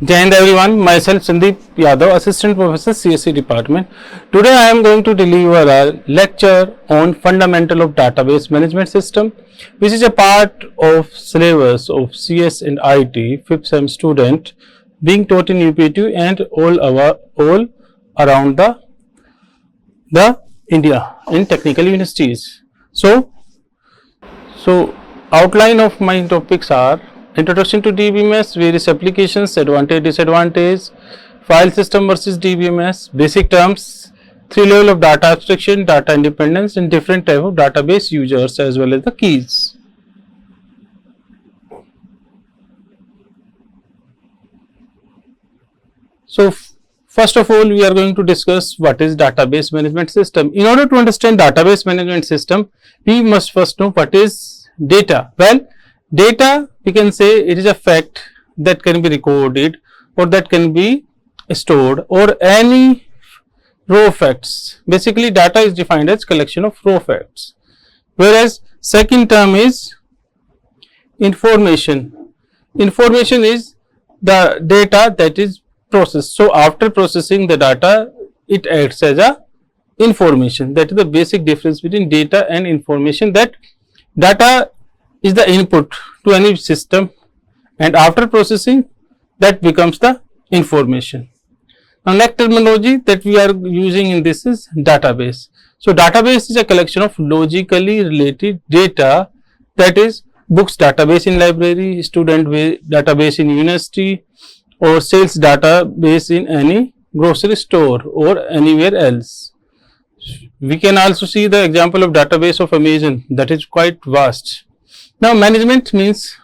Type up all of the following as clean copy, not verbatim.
Jai Hind everyone, myself Sandeep Yadav, Assistant Professor CSE Department. Today I am going to deliver a lecture on Fundamental of Database Management System, which is a part of syllabus of CS and IT 5th sem student being taught in UPT and all around the India in technical universities. So outline of my topics are introduction to DBMS, various applications, advantage, disadvantage, file system versus DBMS, basic terms, 3 level of data abstraction, data independence, and different type of database users as well as the keys. So first of all, we are going to discuss what is database management system. In order to understand database management system, we must first know what is data. Well, data, we can say it is a fact that can be recorded or that can be stored or any raw facts. Basically, data is defined as collection of raw facts. Whereas second term is information. Information is the data that is processed. So after processing the data, it acts as a information. That is the basic difference between data and information. That data is the input to any system, and after processing that becomes the information. Now, next terminology that we are using in this is database. So database is a collection of logically related data, that is books database in library, student database in university, or sales database in any grocery store or anywhere else. We can also see the example of database of Amazon, that is quite vast. Now, management means,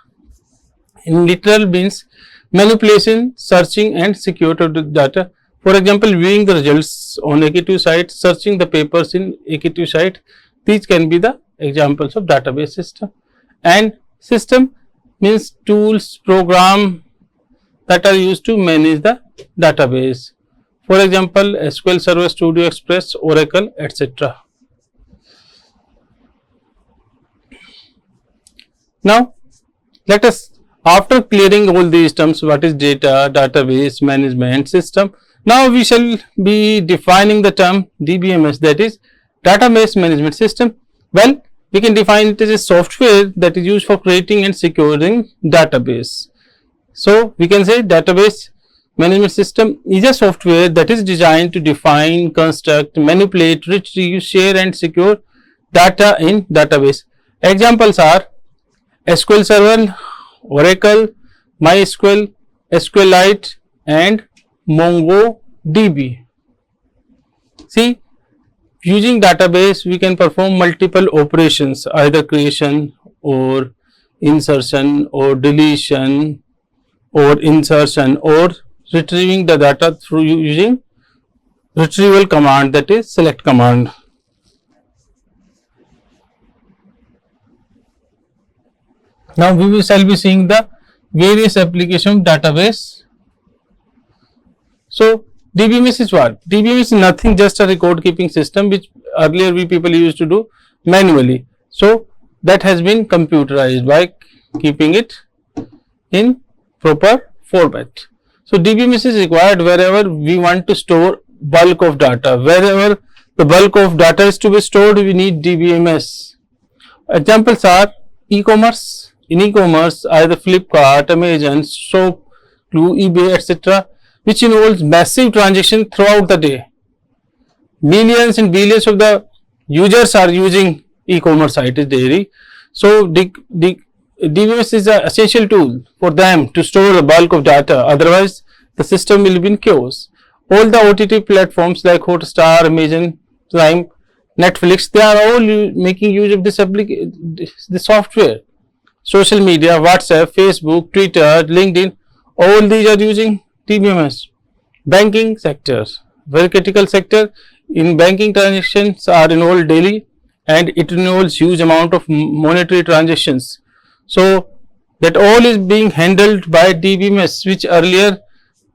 in literal means, manipulation, searching and security of the data. For example, viewing the results on AKTU site, searching the papers in AKTU site, these can be the examples of database system. And system means tools, program that are used to manage the database. For example, SQL Server, Studio Express, Oracle, etc. Now, let us, after clearing all these terms, what is data, database, management system, now we shall be defining the term DBMS, that is database management system. Well, we can define it as a software that is used for creating and securing database. So, we can say database management system is a software that is designed to define, construct, manipulate, retrieve, share and secure data in database. Examples are SQL Server, Oracle, MySQL, SQLite and MongoDB. See, using database we can perform multiple operations, either creation or insertion or deletion or insertion or retrieving the data through using retrieval command, that is select command. Now, we shall be seeing the various application of database. So, DBMS is what? DBMS is nothing, just a record keeping system which earlier we people used to do manually. So, that has been computerized by keeping it in proper format. So, DBMS is required wherever we want to store bulk of data. Wherever the bulk of data is to be stored, we need DBMS. Examples are e-commerce. In e-commerce, either Flipkart, Amazon, Shopify, eBay, etc., which involves massive transaction throughout the day. Millions and billions of the users are using e-commerce sites daily. So, DBMS is an essential tool for them to store the bulk of data. Otherwise, the system will be in chaos. All the OTT platforms like Hotstar, Amazon Prime, Netflix, they are all making use of this software. Social media, WhatsApp, Facebook, Twitter, LinkedIn, all these are using DBMS. Banking sector, very critical sector. In banking, transactions are involved daily and it involves huge amount of monetary transactions. So, that all is being handled by DBMS, which earlier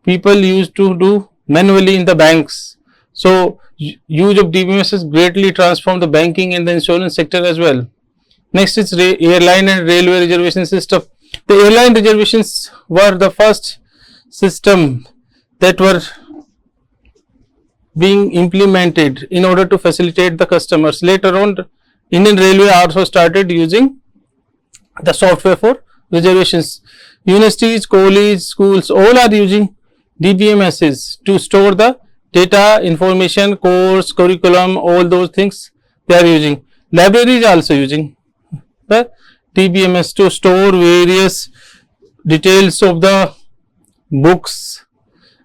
people used to do manually in the banks. So, use of DBMS has greatly transformed the banking and the insurance sector as well. Next is airline and railway reservation system. The airline reservations were the first system that were being implemented in order to facilitate the customers. Later on, Indian Railway also started using the software for reservations. Universities, colleges, schools, all are using DBMSs to store the data, information, course, curriculum, all those things they are using. Libraries also using the DBMS to store various details of the books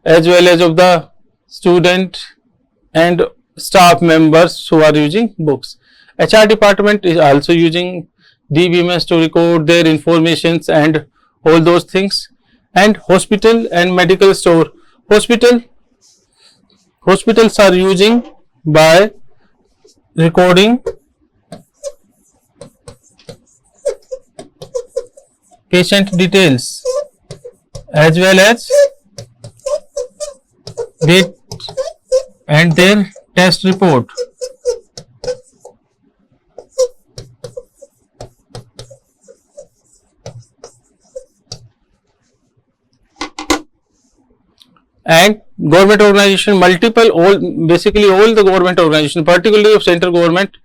as well as of the student and staff members who are using books. HR department is also using DBMS to record their informations and all those things. And hospital and medical store. Hospitals are using by recording patient details as well as date and their test report. And government organization, basically all the government organization, particularly of central government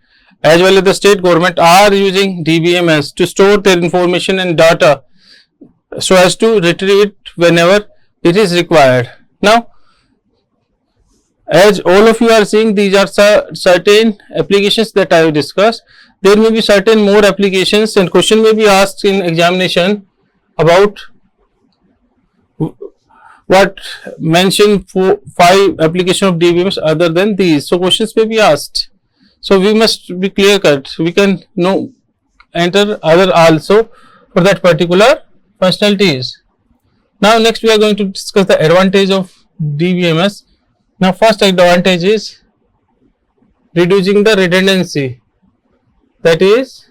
as well as the state government, are using DBMS to store their information and data so as to retrieve it whenever it is required. Now, as all of you are seeing, these are certain applications that I have discussed. There may be certain more applications, and question may be asked in examination about what mention 5 application of DBMS other than these. So questions may be asked. So we must be clear cut. We can enter other also for that particular functionalities. Now next we are going to discuss the advantage of DBMS. Now first advantage is reducing the redundancy. That is,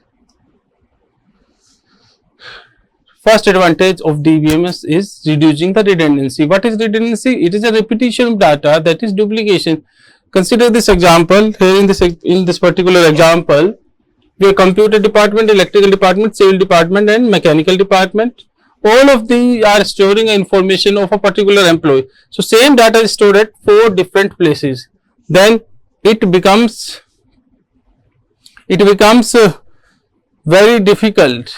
first advantage of DBMS is reducing the redundancy. What is redundancy? It is a repetition of data, that is duplication. Consider this example. Here in this particular example, we have computer department, electrical department, civil department and mechanical department. All of these are storing information of a particular employee. So same data is stored at 4 different places. Then it becomes very difficult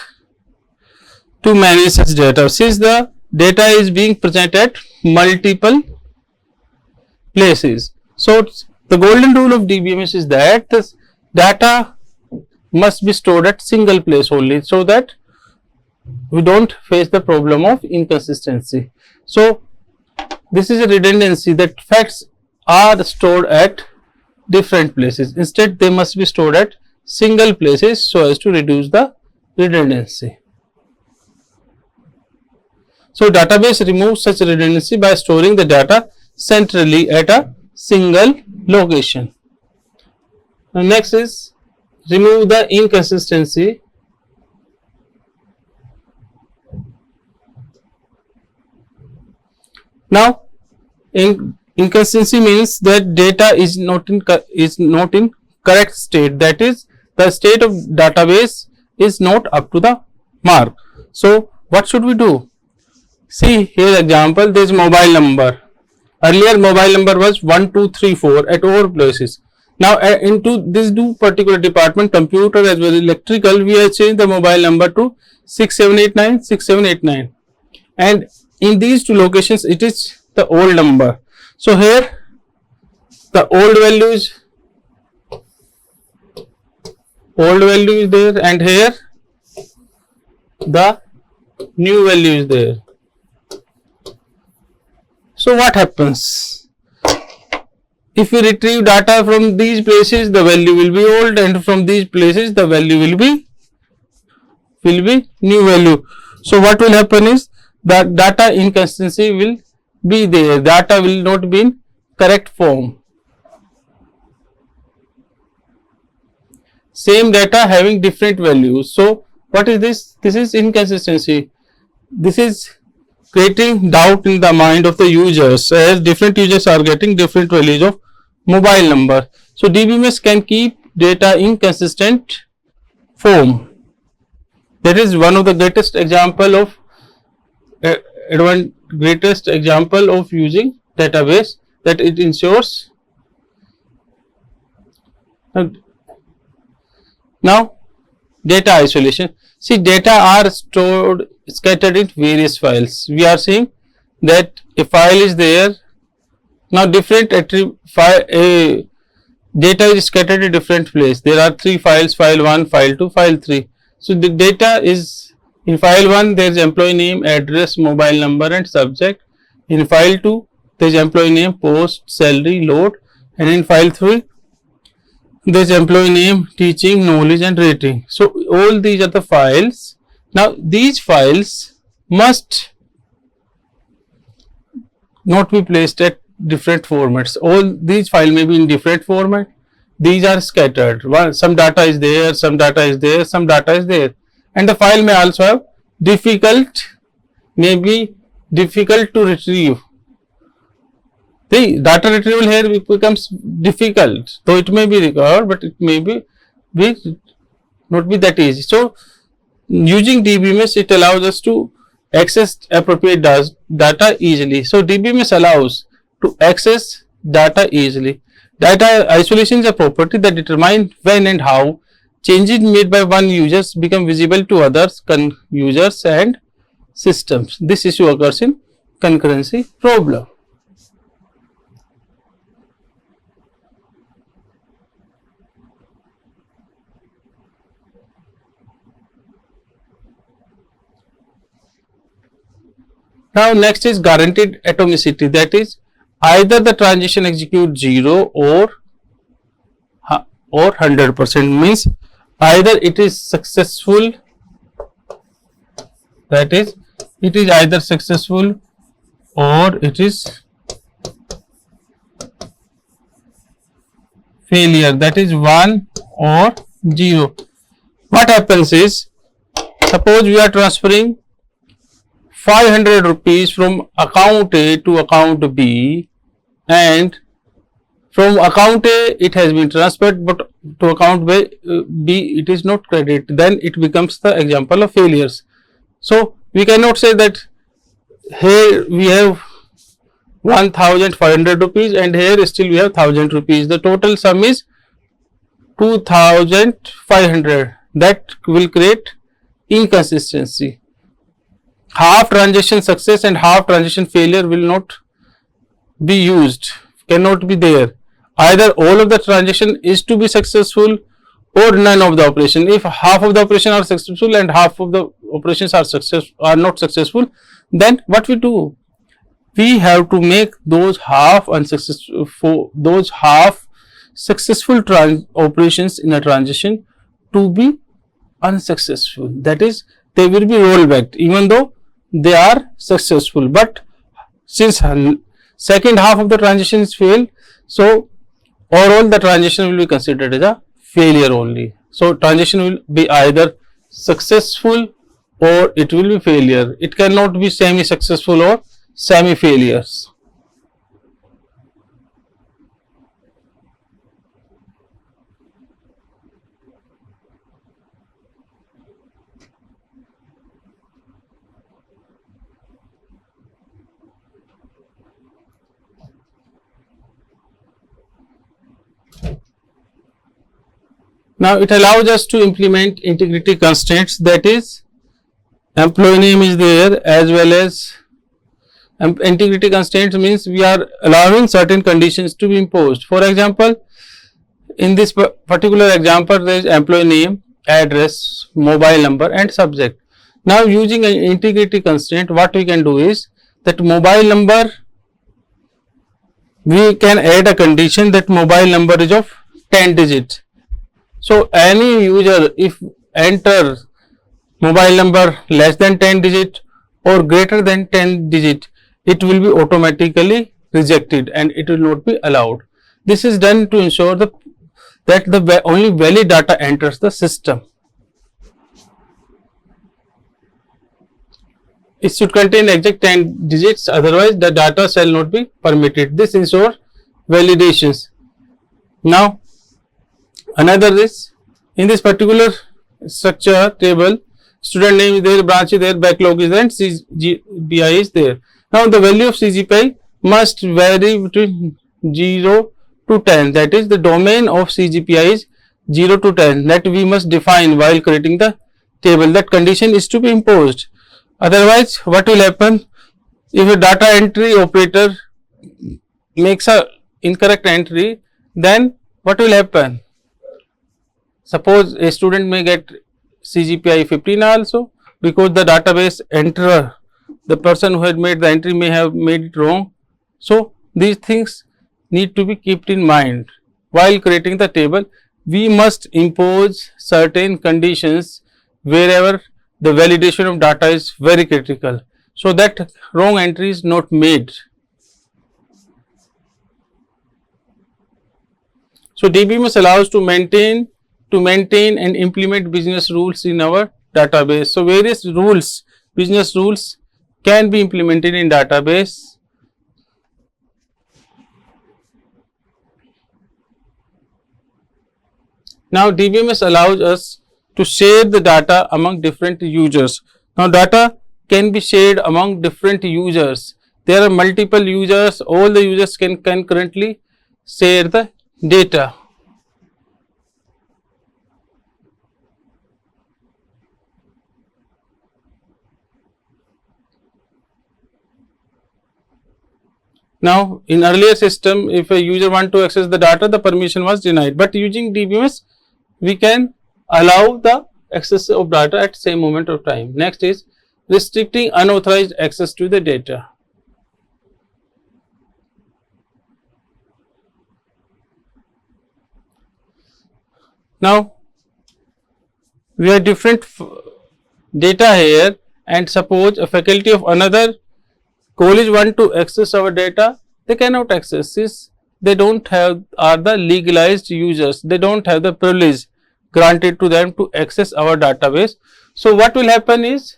to manage such data, since the data is being presented at multiple places. So the golden rule of DBMS is that the data must be stored at single place only, so that we don't face the problem of inconsistency. So this is a redundancy, that facts are stored at different places. Instead, they must be stored at single places so as to reduce the redundancy. So database removes such redundancy by storing the data centrally at a single location. Now next is remove the inconsistency. Now inconsistency means that data is not in correct state, that is, the state of database is not up to the mark. So what should we do? See here example, there is mobile number. Earlier mobile number was 1234 at all places. Now into this particular department, computer as well as electrical, we have changed the mobile number to 6789 6789, and in these 2 locations it is the old number. So here the old value is there, and here the new value is there. So what happens? If we retrieve data from these places, the value will be old, and from these places the value will be new value. So what will happen is that data inconsistency will be there. Data will not be in correct form. Same data having different values. So what is this? This is inconsistency. This is creating doubt in the mind of the users, as different users are getting different values of mobile number. So DBMS can keep data in consistent form. That is one of the greatest example of greatest example of using database, that it ensures. Now data isolation. See, data are scattered in various files. We are seeing that a file is there. Now different data is scattered in different place. There are 3 files: file 1, file 2, file 3. So the data is in file 1 there is employee name, address, mobile number and subject. In file 2 there is employee name, post, salary, load, and in file 3 there is employee name, teaching, knowledge and rating. So all these are the files. Now these files must not be placed at different formats. All these files may be in different format. These are scattered. Some data is there, some data is there, some data is there, and the file may also have may be difficult to retrieve. The data retrieval here becomes difficult, though it may be recovered, but it may be not be that easy. So using DBMS, it allows us to access appropriate data easily. So DBMS allows to access data easily. Data isolation is a property that determines when and how changes made by one user become visible to others, users and systems. This issue occurs in concurrency problem. Now next is guaranteed atomicity, that is either the transaction execute 0 or 100%, means either it is successful, that is it is either successful or it is failure, that is 1 or 0. What happens is, suppose we are transferring 500 rupees from account A to account B, and from account A it has been transferred, but to account B it is not credited, then it becomes the example of failures. So we cannot say that here we have 1500 rupees and here still we have 1000 rupees. The total sum is 2500. That will create inconsistency. Half transaction success and half transaction failure will not be used, cannot be there. Either all of the transaction is to be successful or none of the operation. If half of the operation are successful and half of the operations are not successful, then what we do? We have to make those half successful operations in a transaction to be unsuccessful. That is, they will be rollback even though they are successful. But since second half of the transaction is failed, so overall the transaction will be considered as a failure only. So transaction will be either successful or it will be failure. It cannot be semi successful or semi failures. Now it allows us to implement integrity constraints, that is employee name is there as well as integrity constraints means we are allowing certain conditions to be imposed. For example, in this particular example there is employee name, address, mobile number and subject. Now using an integrity constraint, what we can do is that mobile number, we can add a condition that mobile number is of 10 digits. So any user if enter mobile number less than 10 digit or greater than 10 digit, it will be automatically rejected and it will not be allowed. This is done to ensure that the only valid data enters the system. It should contain exact 10 digits, otherwise the data shall not be permitted. This ensures validations. Now another is, in this particular structure table, student name is there, branch is there, backlog is there, and CGPI is there. Now the value of CGPI must vary between 0 to 10, that is the domain of CGPI is 0 to 10, that we must define while creating the table. That condition is to be imposed. Otherwise, what will happen if a data entry operator makes a incorrect entry, then what will happen? Suppose a student may get CGPI 15 also, because the database enterer, the person who had made the entry, may have made it wrong. So these things need to be kept in mind while creating the table. We must impose certain conditions wherever the validation of data is very critical, so that wrong entry is not made. So DBMS allows to maintain and implement business rules in our database. So various rules, business rules can be implemented in database. Now DBMS allows us to share the data among different users. Now data can be shared among different users. There are multiple users, all the users can concurrently share the data. Now in earlier system, if a user want to access the data, the permission was denied, but using DBMS we can allow the access of data at same moment of time. Next is restricting unauthorized access to the data. Now we have different data here, and suppose a faculty of another college want to access our data, they cannot access this. They don't have, are the legalized users, they don't have the privilege granted to them to access our database. So what will happen is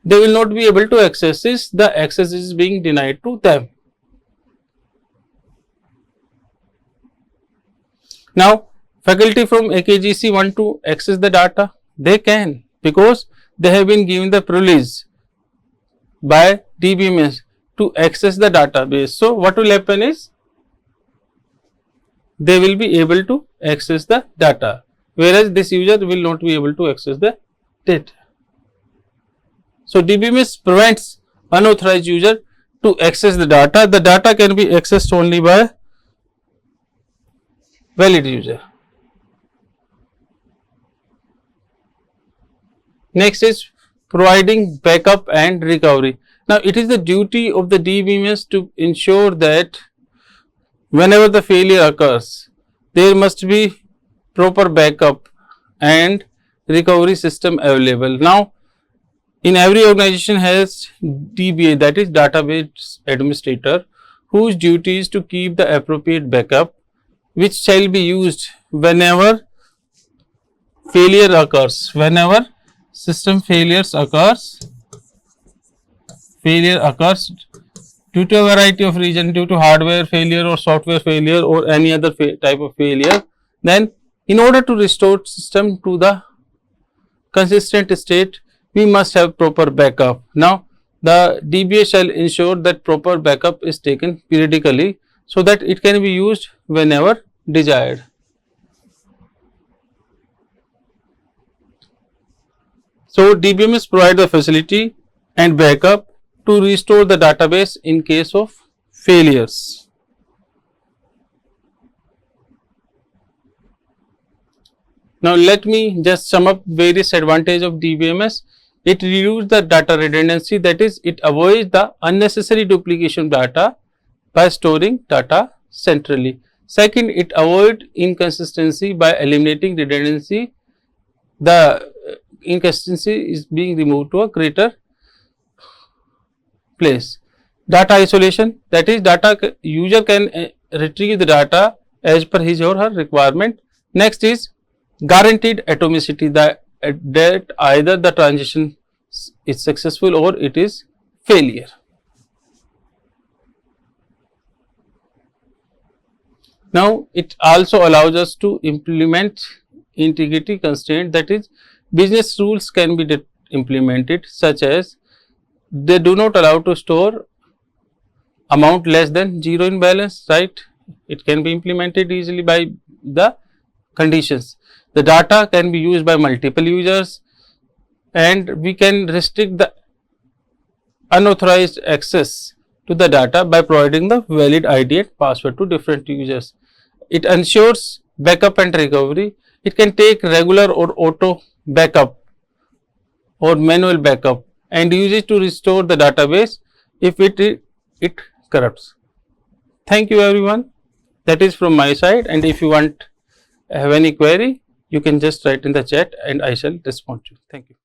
they will not be able to access this, the access is being denied to them. Now faculty from AKGC want to access the data, they can, because they have been given the privilege by DBMS to access the database. So what will happen is they will be able to access the data, whereas this user will not be able to access the data. So DBMS prevents unauthorized user to access the data. The data can be accessed only by valid user. Next is providing backup and recovery. Now it is the duty of the DBMS to ensure that whenever the failure occurs, there must be proper backup and recovery system available. Now in every organization has DBA, that is database administrator, whose duty is to keep the appropriate backup, which shall be used whenever failure occurs, whenever system failure occurs due to a variety of reasons, due to hardware failure or software failure or any other type of failure. Then in order to restore system to the consistent state, we must have proper backup. Now the DBA shall ensure that proper backup is taken periodically, so that it can be used whenever desired. So DBMS provide the facility and backup to restore the database in case of failures. Now let me just sum up various advantages of DBMS. It reduces the data redundancy, that is, it avoids the unnecessary duplication of data by storing data centrally. Second, it avoids inconsistency by eliminating redundancy. The inconsistency is being removed to a greater place. Data isolation, that is, data user can retrieve the data as per his or her requirement. Next is guaranteed atomicity, that either the transition is successful or it is failure. Now it also allows us to implement integrity constraint, that is, business rules can be implemented, such as they do not allow to store amount less than 0 in balance, right? It can be implemented easily by the conditions. The data can be used by multiple users, and we can restrict the unauthorized access to the data by providing the valid ID and password to different users. It ensures backup and recovery. It can take regular or auto backup or manual backup and use it to restore the database if it corrupts. Thank you everyone. That is from my side, and if you have any query, you can just write in the chat and I shall respond to you. Thank you.